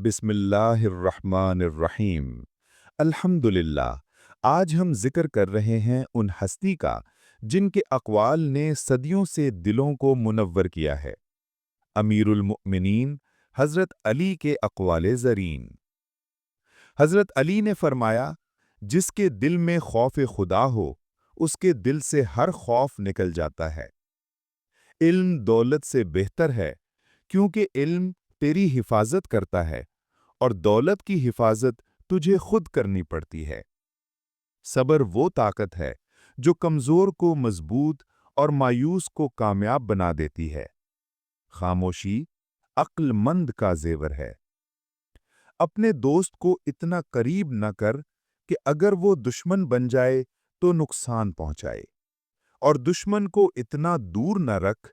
بسم اللہ الرحمن الرحیم۔ الحمدللہ۔ آج ہم ذکر کر رہے ہیں ان ہستی کا جن کے اقوال نے صدیوں سے دلوں کو منور کیا ہے۔ امیر المؤمنین حضرت علی کے اقوال زرین۔ حضرت علی نے فرمایا، جس کے دل میں خوف خدا ہو اس کے دل سے ہر خوف نکل جاتا ہے۔ علم دولت سے بہتر ہے، کیونکہ علم تیری حفاظت کرتا ہے اور دولت کی حفاظت تجھے خود کرنی پڑتی ہے۔ صبر وہ طاقت ہے جو کمزور کو مضبوط اور مایوس کو کامیاب بنا دیتی ہے۔ خاموشی عقل مند کا زیور ہے۔ اپنے دوست کو اتنا قریب نہ کر کہ اگر وہ دشمن بن جائے تو نقصان پہنچائے، اور دشمن کو اتنا دور نہ رکھ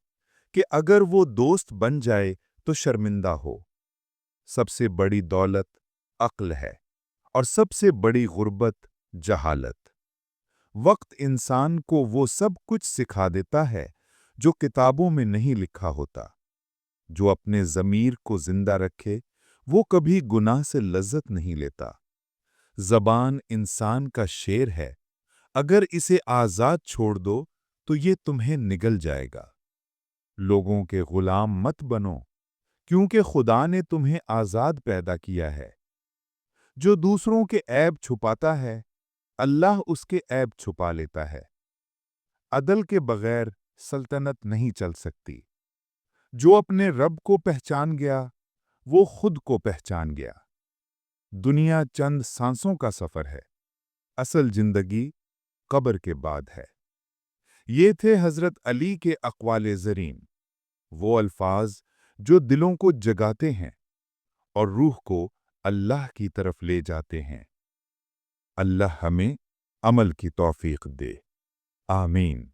کہ اگر وہ دوست بن جائے تو شرمندہ ہو۔ سب سے بڑی دولت عقل ہے اور سب سے بڑی غربت جہالت۔ وقت انسان کو وہ سب کچھ سکھا دیتا ہے جو کتابوں میں نہیں لکھا ہوتا۔ جو اپنے ضمیر کو زندہ رکھے وہ کبھی گناہ سے لذت نہیں لیتا۔ زبان انسان کا شیر ہے، اگر اسے آزاد چھوڑ دو تو یہ تمہیں نگل جائے گا۔ لوگوں کے غلام مت بنو، کیونکہ خدا نے تمہیں آزاد پیدا کیا ہے۔ جو دوسروں کے عیب چھپاتا ہے اللہ اس کے عیب چھپا لیتا ہے۔ عدل کے بغیر سلطنت نہیں چل سکتی۔ جو اپنے رب کو پہچان گیا وہ خود کو پہچان گیا۔ دنیا چند سانسوں کا سفر ہے، اصل زندگی قبر کے بعد ہے۔ یہ تھے حضرت علی کے اقوال زرین، وہ الفاظ جو دلوں کو جگاتے ہیں اور روح کو اللہ کی طرف لے جاتے ہیں۔ اللہ ہمیں عمل کی توفیق دے، آمین۔